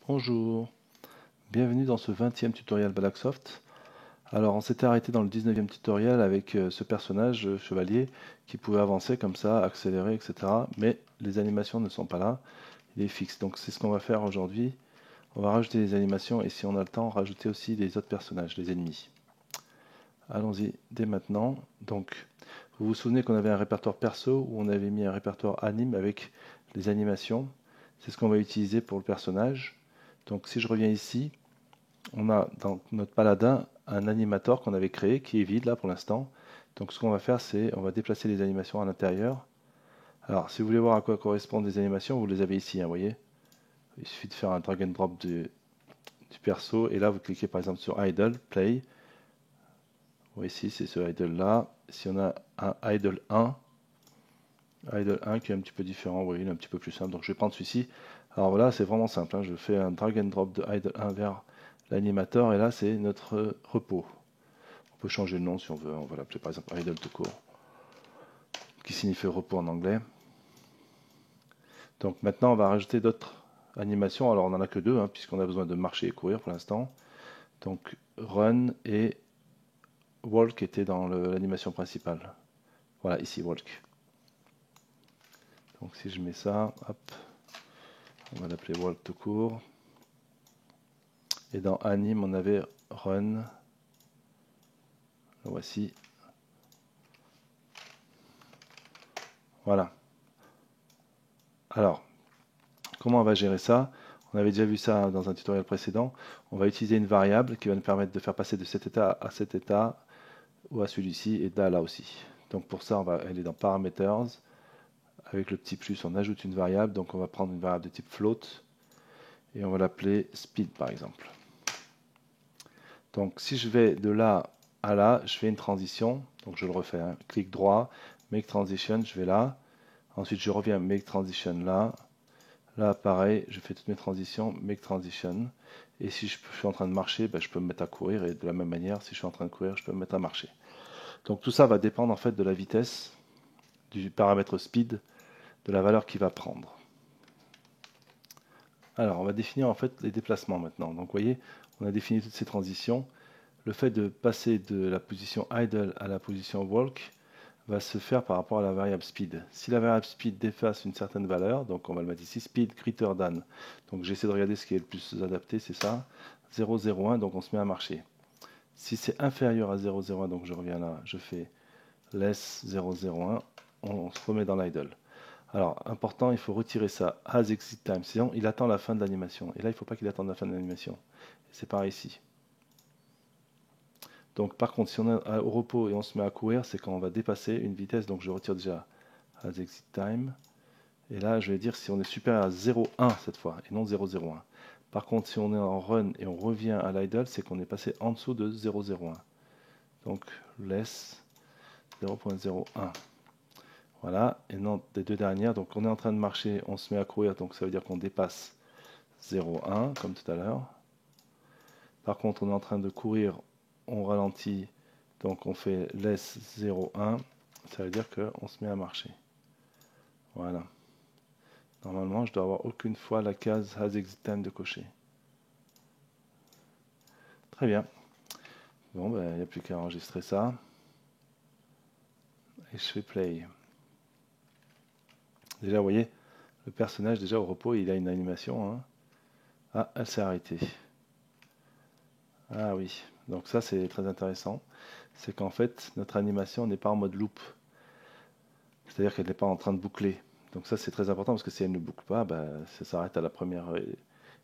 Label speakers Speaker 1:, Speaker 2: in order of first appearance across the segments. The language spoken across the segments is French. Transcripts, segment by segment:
Speaker 1: Bonjour, bienvenue dans ce 20e tutoriel Balaxsoft. Alors on s'était arrêté dans le 19e tutoriel avec ce personnage chevalier qui pouvait avancer comme ça, accélérer, etc. Mais les animations ne sont pas là, il est fixe. Donc c'est ce qu'on va faire aujourd'hui. On va rajouter les animations et si on a le temps, rajouter aussi les autres personnages, les ennemis. Allons-y dès maintenant. Donc vous vous souvenez qu'on avait un répertoire perso où on avait mis un répertoire anime avec les animations. C'est ce qu'on va utiliser pour le personnage. Donc si je reviens ici, on a dans notre paladin un animator qu'on avait créé qui est vide là pour l'instant. Donc ce qu'on va faire, c'est on va déplacer les animations à l'intérieur. Alors si vous voulez voir à quoi correspondent les animations, vous les avez ici, hein, vous voyez. Il suffit de faire un drag and drop du perso et là vous cliquez par exemple sur idle, play. Vous voyez ici c'est ce idle là. Si on a un idle 1 qui est un petit peu différent, vous voyez, il est un petit peu plus simple. Donc je vais prendre celui-ci. Alors voilà, c'est vraiment simple, hein. Je fais un drag and drop de idle 1 vers l'animateur et là c'est notre repos. On peut changer le nom si on veut, on va l'appeler par exemple idle tout court, qui signifie repos en anglais. Donc maintenant on va rajouter d'autres animations, alors on n'en a que deux, hein, puisqu'on a besoin de marcher et courir pour l'instant. Donc run et walk étaient dans l'animation principale. Voilà, ici walk. Donc si je mets ça, hop, on va l'appeler walk tout court. Et dans anime on avait run. Le voici. Voilà. Alors, comment on va gérer ça? On avait déjà vu ça dans un tutoriel précédent. On va utiliser une variable qui va nous permettre de faire passer de cet état à cet état ou à celui-ci et là aussi. Donc pour ça, on va aller dans Parameters. Avec le petit plus, on ajoute une variable. Donc on va prendre une variable de type float et on va l'appeler speed par exemple. Donc si je vais de là à là, je fais une transition. Donc je le refais. Hein. Clic droit, make transition, je vais là. Ensuite je reviens make transition là. Là, pareil, je fais toutes mes transitions, make transition. Et si je suis en train de marcher, ben, je peux me mettre à courir. Et de la même manière, si je suis en train de courir, je peux me mettre à marcher. Donc tout ça va dépendre en fait de la vitesse, du paramètre speed, de la valeur qu'il va prendre. Alors, on va définir en fait les déplacements maintenant. Donc, vous voyez, on a défini toutes ces transitions. Le fait de passer de la position idle à la position walk va se faire par rapport à la variable speed. Si la variable speed dépasse une certaine valeur, donc on va le mettre ici, speed greater than. Donc j'essaie de regarder ce qui est le plus adapté, c'est ça, 0,01, donc on se met à marcher. Si c'est inférieur à 0,01, donc je reviens là, je fais less 0,01, on se remet dans l'idle. Alors, important, il faut retirer ça, as exit time, sinon il attend la fin de l'animation. Et là, il ne faut pas qu'il attende la fin de l'animation. C'est pareil ici. Donc par contre, si on est au repos et on se met à courir, c'est quand on va dépasser une vitesse. Donc je retire déjà as exit time. Et là, je vais dire si on est supérieur à 0,1 cette fois, et non 0,01. Par contre, si on est en run et on revient à l'idle, c'est qu'on est passé en dessous de 0,01. Donc less 0,01. Voilà, et non des deux dernières. Donc on est en train de marcher, on se met à courir, donc ça veut dire qu'on dépasse 0,1 comme tout à l'heure. Par contre, on est en train de courir, on ralentit, donc on fait less 0,1, ça veut dire qu'on se met à marcher. Voilà. Normalement, je dois avoir aucune fois la case has exit time de cocher. Très bien. Bon, ben, il n'y a plus qu'à enregistrer ça. Et je fais play. Déjà, vous voyez, le personnage, déjà au repos, il a une animation. Hein. Ah, elle s'est arrêtée. Ah oui, donc ça c'est très intéressant. C'est qu'en fait, notre animation n'est pas en mode loop. C'est-à-dire qu'elle n'est pas en train de boucler. Donc ça c'est très important parce que si elle ne boucle pas, bah, ça s'arrête à la première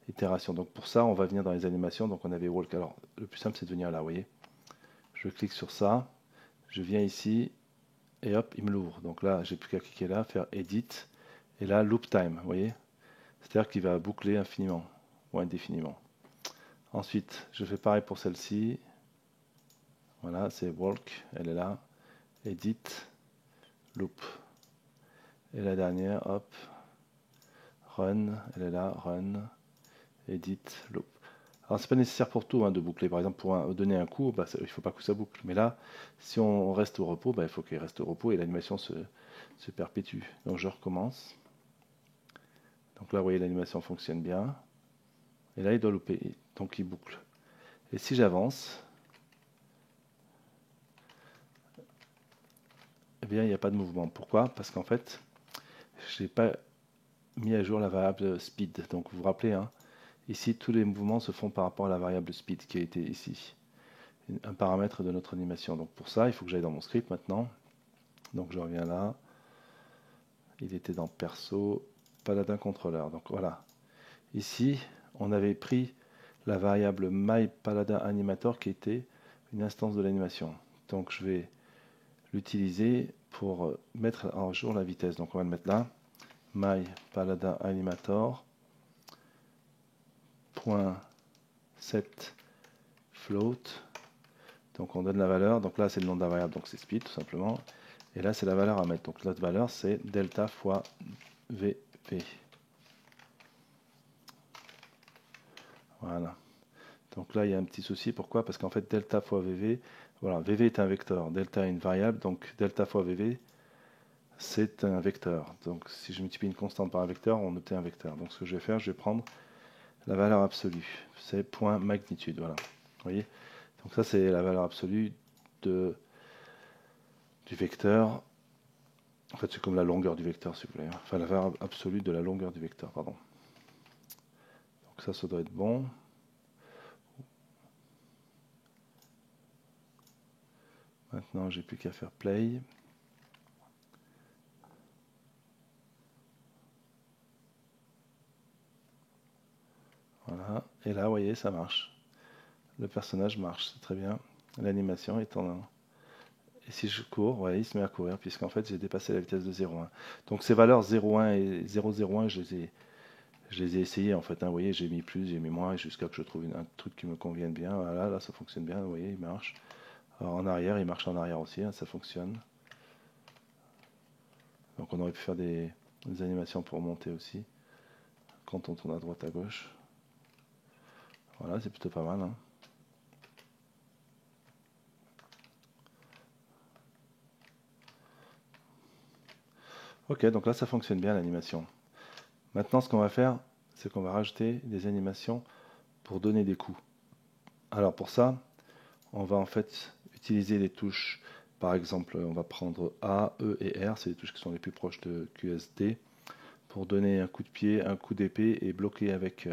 Speaker 1: itération. Donc pour ça, on va venir dans les animations. Donc on avait walk. Alors le plus simple c'est de venir là, vous voyez. Je clique sur ça, je viens ici et hop, il me l'ouvre. Donc là, j'ai plus qu'à cliquer là, faire edit et là loop time, vous voyez. C'est-à-dire qu'il va boucler infiniment ou indéfiniment. Ensuite, je fais pareil pour celle-ci. Voilà, c'est walk, elle est là. Edit, loop. Et la dernière, hop, run, elle est là, run, edit, loop. Alors c'est pas nécessaire pour tout hein, de boucler. Par exemple, pour donner un coup, bah, il ne faut pas que ça boucle. Mais là, si on reste au repos, bah, il faut qu'il reste au repos et l'animation se perpétue. Donc je recommence. Donc là, vous voyez, l'animation fonctionne bien. Et là, il doit louper, donc il boucle. Et si j'avance, eh bien, il n'y a pas de mouvement. Pourquoi? Parce qu'en fait, je n'ai pas mis à jour la variable speed. Donc, vous vous rappelez, hein, ici, tous les mouvements se font par rapport à la variable speed qui a été ici, un paramètre de notre animation. Donc, pour ça, il faut que j'aille dans mon script maintenant. Donc, je reviens là. Il était dans perso, paladin contrôleur. Donc, voilà. Ici, on avait pris la variable myPaladinAnimator qui était une instance de l'animation. Donc, je vais l'utiliser pour mettre en jour la vitesse. Donc, on va le mettre là. myPaladinAnimator. .set float. Donc on donne la valeur. Donc là c'est le nom de la variable, donc c'est speed tout simplement. Et là c'est la valeur à mettre. Donc l'autre valeur c'est delta fois VV. Voilà. Donc là il y a un petit souci. Pourquoi? Parce qu'en fait delta fois VV, voilà, VV est un vecteur, delta est une variable, donc delta fois VV c'est un vecteur. Donc si je multiplie une constante par un vecteur, on obtient un vecteur. Donc ce que je vais faire, je vais prendre la valeur absolue. C'est point magnitude. Voilà. Vous voyez? Donc ça c'est la valeur absolue du vecteur. En fait c'est comme la longueur du vecteur si vous voulez. Enfin la valeur absolue de la longueur du vecteur, pardon. Donc ça doit être bon. Maintenant j'ai plus qu'à faire play. Voilà. Et là vous voyez ça marche. Le personnage marche, c'est très bien. L'animation est en... Et si je cours, vous voyez, il se met à courir, puisqu'en fait j'ai dépassé la vitesse de 0,1. Donc ces valeurs 0,1 et 0,01, je les ai essayées en fait. Hein. Vous voyez, j'ai mis plus, j'ai mis moins, jusqu'à que je trouve un truc qui me convienne bien. Voilà, là ça fonctionne bien, vous voyez, il marche. Alors, en arrière, il marche en arrière aussi, hein, ça fonctionne. Donc on aurait pu faire des animations pour monter aussi, quand on tourne à droite à gauche. Voilà, c'est plutôt pas mal. Hein. Ok, donc là ça fonctionne bien l'animation. Maintenant ce qu'on va faire, c'est qu'on va rajouter des animations pour donner des coups. Alors pour ça, on va en fait utiliser les touches, par exemple on va prendre A, E et R, c'est les touches qui sont les plus proches de QSD, pour donner un coup de pied, un coup d'épée et bloquer avec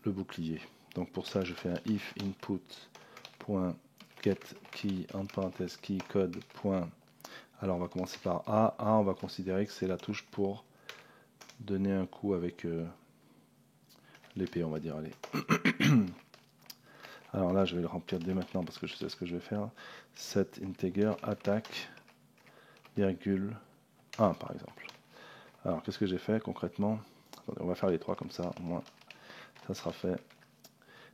Speaker 1: le bouclier. Donc pour ça je fais un if input.getKey entre parenthèses key code. Alors on va commencer par A. A, on va considérer que c'est la touche pour donner un coup avec l'épée, on va dire. Allez. Alors là, je vais le remplir dès maintenant parce que je sais ce que je vais faire. Set integer attack, virgule 1 par exemple. Alors qu'est-ce que j'ai fait concrètement? Attendez, on va faire les trois comme ça, au moins ça sera fait.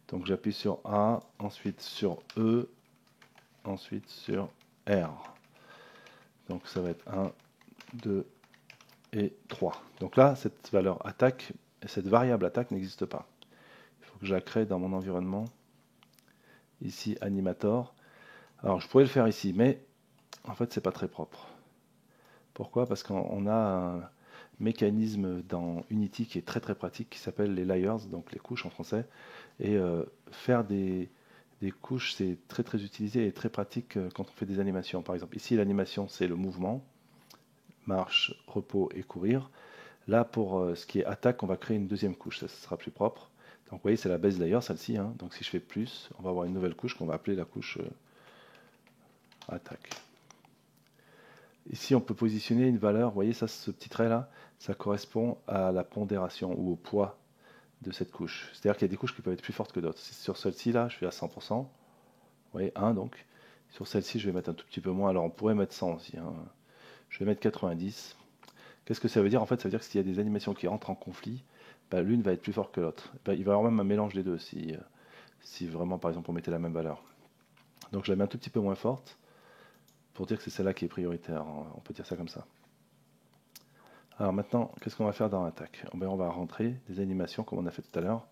Speaker 1: Donc j'appuie sur A, ensuite sur E, ensuite sur R. Donc ça va être 1, 2 et 3. Donc là, cette valeur attaque, cette variable attaque n'existe pas. Il faut que je la crée dans mon environnement. Ici, animator. Alors je pourrais le faire ici, mais en fait c'est pas très propre. Pourquoi? Parce qu'on a un mécanisme dans Unity qui est très très pratique, qui s'appelle les layers, donc les couches en français. Et faire des couches, c'est très très utilisé et très pratique quand on fait des animations. Par exemple, ici l'animation c'est le mouvement, marche, repos et courir. Là pour ce qui est attaque, on va créer une deuxième couche, ça sera plus propre. Donc vous voyez c'est la base layer celle-ci, hein. Donc si je fais plus, on va avoir une nouvelle couche qu'on va appeler la couche attaque. Ici, on peut positionner une valeur, vous voyez ça, ce petit trait là, ça correspond à la pondération ou au poids de cette couche. C'est-à-dire qu'il y a des couches qui peuvent être plus fortes que d'autres. Sur celle-ci là, je suis à 100%, vous voyez 1 donc. Sur celle-ci, je vais mettre un tout petit peu moins, alors on pourrait mettre 100 aussi. Hein. Je vais mettre 90. Qu'est-ce que ça veut dire? En fait, ça veut dire que s'il y a des animations qui rentrent en conflit, bah, l'une va être plus forte que l'autre. Bah, il va y avoir même un mélange des deux si vraiment, par exemple, on mettait la même valeur. Donc je la mets un tout petit peu moins forte, pour dire que c'est celle-là qui est prioritaire, on peut dire ça comme ça. Alors maintenant, qu'est-ce qu'on va faire dans attaque? On va rentrer des animations comme on a fait tout à l'heure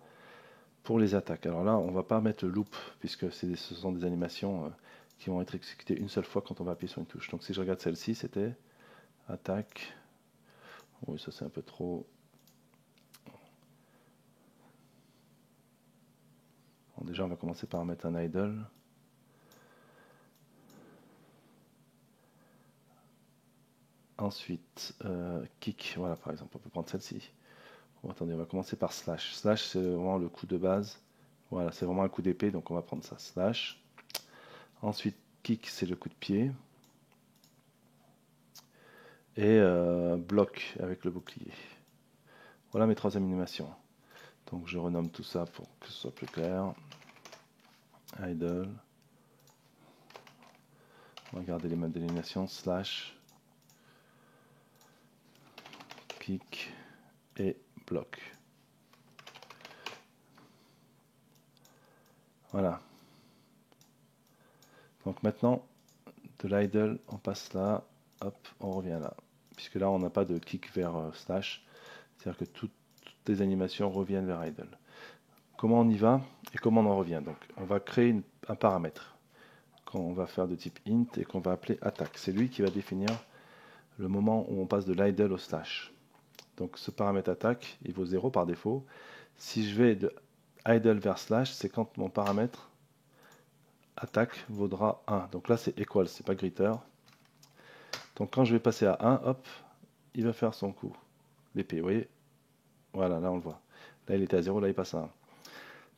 Speaker 1: pour les attaques. Alors là, on ne va pas mettre le loop puisque ce sont des animations qui vont être exécutées une seule fois quand on va appuyer sur une touche. Donc si je regarde celle-ci, c'était attaque. Oui, ça c'est un peu trop. déjà, on va commencer par mettre un idle. Ensuite, kick, voilà, par exemple, on peut prendre celle-ci. Bon, attendez, on va commencer par slash. Slash, c'est vraiment le coup de base. Voilà, c'est vraiment un coup d'épée, donc on va prendre ça, slash. Ensuite, kick, c'est le coup de pied. Et bloc avec le bouclier. Voilà mes 3 animations. Donc je renomme tout ça pour que ce soit plus clair. Idle. On va garder les modes d'animation. Slash. Kick. Et bloc. Voilà. Donc maintenant, de l'idle, on passe là. Hop, on revient là. Puisque là, on n'a pas de kick vers slash. C'est-à-dire que toutes les animations reviennent vers idle. Comment on y va et comment on en revient? Donc on va créer un paramètre qu'on va faire de type int et qu'on va appeler attaque. C'est lui qui va définir le moment où on passe de l'idle au slash. Donc ce paramètre attaque, il vaut 0 par défaut. Si je vais de idle vers slash, c'est quand mon paramètre attaque vaudra 1. Donc là c'est equal, c'est pas greater. Donc quand je vais passer à 1, hop, il va faire son coup. L'épée, vous voyez? Voilà, là on le voit. Là il était à 0, là il passe à 1.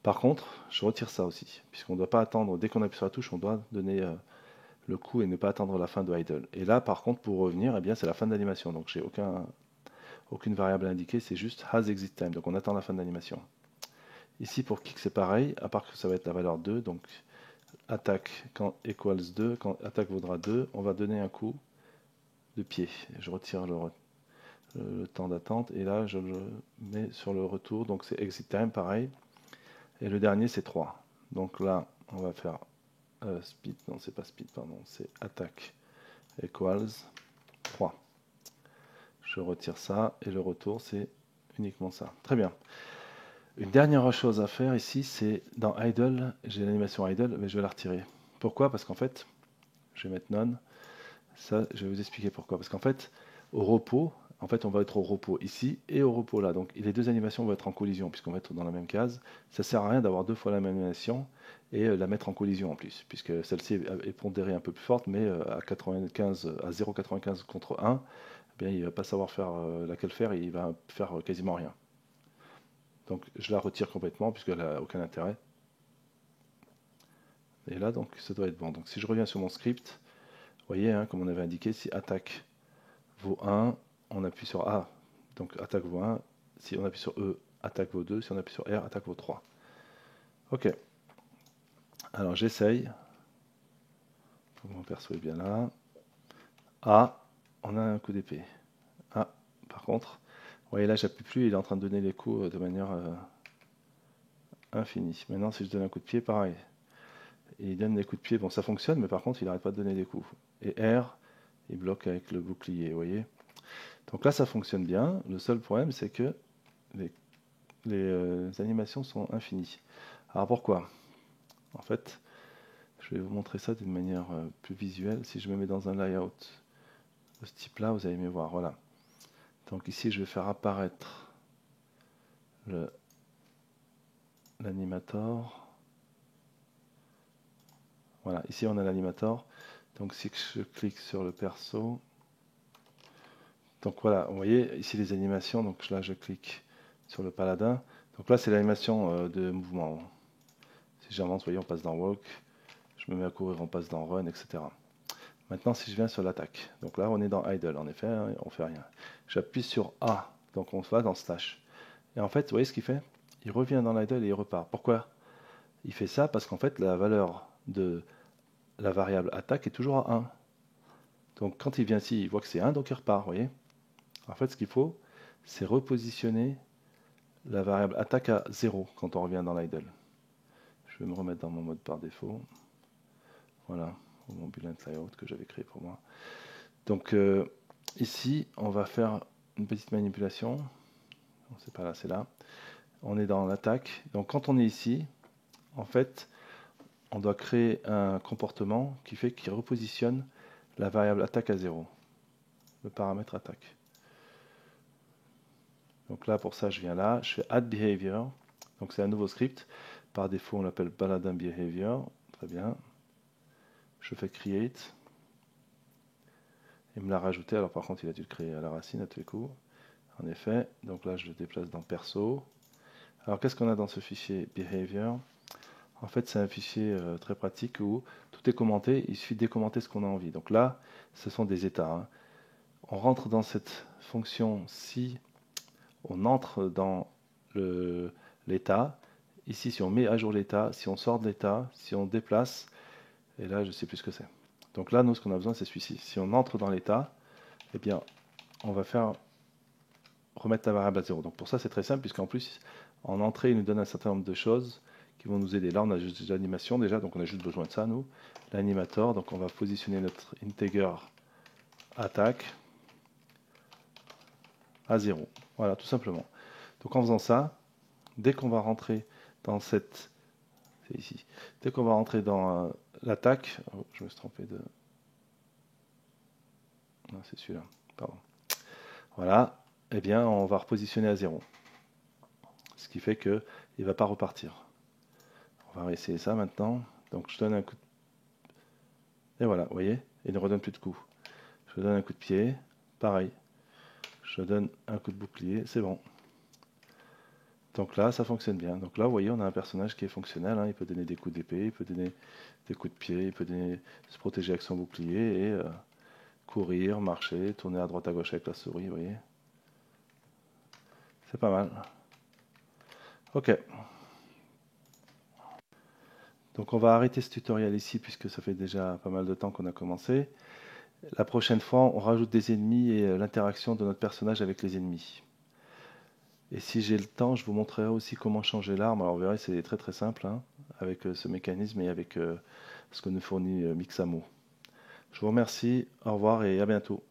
Speaker 1: Par contre, je retire ça aussi, puisqu'on ne doit pas attendre, dès qu'on appuie sur la touche, on doit donner le coup et ne pas attendre la fin de idle. Et là, par contre, pour revenir, eh bien, c'est la fin de l'animation. Donc, j'ai aucune variable à indiquer, c'est juste has exit time. Donc, on attend la fin de l'animation. Ici, pour kick, c'est pareil, à part que ça va être la valeur 2. Donc, attaque quand equals 2, quand attaque vaudra 2, on va donner un coup de pied. Je retire le temps d'attente et là, je le mets sur le retour. Donc, c'est exit time, pareil. Et le dernier, c'est 3. Donc là, on va faire speed, non, c'est pas speed, pardon, c'est attaque equals 3. Je retire ça et le retour, c'est uniquement ça. Très bien. Une dernière chose à faire ici, c'est dans idle, j'ai l'animation idle, mais je vais la retirer. Pourquoi? Parce qu'en fait, je vais mettre none. Ça, je vais vous expliquer pourquoi. Parce qu'en fait, au repos, en fait, on va être au repos ici et au repos là. Donc, les 2 animations vont être en collision puisqu'on va être dans la même case. Ça sert à rien d'avoir 2 fois la même animation et la mettre en collision en plus, puisque celle-ci est pondérée un peu plus forte, mais à 95, à 0,95 contre 1, eh bien, il ne va pas savoir faire laquelle faire et il va faire quasiment rien. Donc, je la retire complètement puisqu'elle n'a aucun intérêt. Et là, donc, ça doit être bon. Donc, si je reviens sur mon script, vous voyez, hein, comme on avait indiqué, si attaque vaut 1, on appuie sur A, donc attaque vaut 1. Si on appuie sur E, attaque vaut 2. Si on appuie sur R, attaque vaut 3. Ok. Alors j'essaye. Faut que mon perso est bien là. A, on a un coup d'épée. Ah, par contre, vous voyez là, j'appuie plus, il est en train de donner les coups de manière infinie. Maintenant, si je donne un coup de pied, pareil. Il donne des coups de pied, bon ça fonctionne, mais par contre, il n'arrête pas de donner des coups. Et R, il bloque avec le bouclier, vous voyez. Donc là, ça fonctionne bien. Le seul problème, c'est que les animations sont infinies. Alors pourquoi? En fait, je vais vous montrer ça d'une manière plus visuelle. Si je me mets dans un layout de ce type-là, vous allez mieux voir. Voilà. Donc ici, je vais faire apparaître l'animator. Voilà, ici on a l'animator. Donc si je clique sur le perso, donc voilà, vous voyez ici les animations. Donc là, je clique sur le paladin. Donc là, c'est l'animation de mouvement. Si j'avance, vous voyez, on passe dans walk. Je me mets à courir, on passe dans run, etc. Maintenant, si je viens sur l'attaque, donc là, on est dans idle, en effet, hein, on ne fait rien. J'appuie sur A, donc on va dans slash. Et en fait, vous voyez ce qu'il fait? Il revient dans l'idle et il repart. Pourquoi? Il fait ça parce qu'en fait, la valeur de la variable attaque est toujours à 1. Donc quand il vient ici, il voit que c'est 1, donc il repart, vous voyez? En fait, ce qu'il faut, c'est repositionner la variable attaque à 0 quand on revient dans l'idle. Je vais me remettre dans mon mode par défaut. Voilà, mon bullet layout que j'avais créé pour moi. Donc ici, on va faire une petite manipulation. Non, c'est pas là, c'est là. On est dans l'attaque. Donc quand on est ici, en fait, on doit créer un comportement qui fait qu'il repositionne la variable attaque à 0, le paramètre attaque. Donc là, pour ça, je viens là, je fais add behavior. Donc c'est un nouveau script. Par défaut, on l'appelle Paladin Behavior. Très bien. Je fais Create. Il me l'a rajouté. Alors par contre, il a dû le créer à la racine à tous les coups. En effet. Donc là, je le déplace dans Perso. Alors qu'est-ce qu'on a dans ce fichier Behavior? En fait, c'est un fichier très pratique où tout est commenté. Il suffit de décommenter ce qu'on a envie. Donc là, ce sont des états, hein. On rentre dans cette fonction si on entre dans l'état. Ici, si on met à jour l'état, si on sort de l'état, si on déplace, et là, je ne sais plus ce que c'est. Donc là, nous, ce qu'on a besoin, c'est celui-ci. Si on entre dans l'état, eh bien, on va faire remettre la variable à 0. Donc pour ça, c'est très simple, puisqu'en plus, en entrée, il nous donne un certain nombre de choses qui vont nous aider. Là, on a juste l'animation déjà, donc on a juste besoin de ça, nous. L'animator, donc on va positionner notre integer attaque à 0. Voilà, tout simplement. Donc en faisant ça, dès qu'on va rentrer dans cette... C'est ici. Dès qu'on va rentrer dans l'attaque... Oh, je me suis trompé de... Non, c'est celui-là. Pardon. Voilà. Eh bien, on va repositionner à 0. Ce qui fait qu'il ne va pas repartir. On va réessayer ça maintenant. Donc je donne un coup de... Et voilà, vous voyez, il ne redonne plus de coups. Je donne un coup de pied, pareil. Je donne un coup de bouclier, c'est bon. Donc là, ça fonctionne bien. Donc là, vous voyez, on a un personnage qui est fonctionnel, hein. Il peut donner des coups d'épée, il peut donner des coups de pied, il peut se protéger avec son bouclier et courir, marcher, tourner à droite à gauche avec la souris, vous voyez. C'est pas mal. Ok. Donc on va arrêter ce tutoriel ici puisque ça fait déjà pas mal de temps qu'on a commencé. La prochaine fois, on rajoute des ennemis et l'interaction de notre personnage avec les ennemis. Et si j'ai le temps, je vous montrerai aussi comment changer l'arme. Alors vous verrez, c'est très très simple, hein, avec ce mécanisme et avec ce que nous fournit Mixamo. Je vous remercie, au revoir et à bientôt.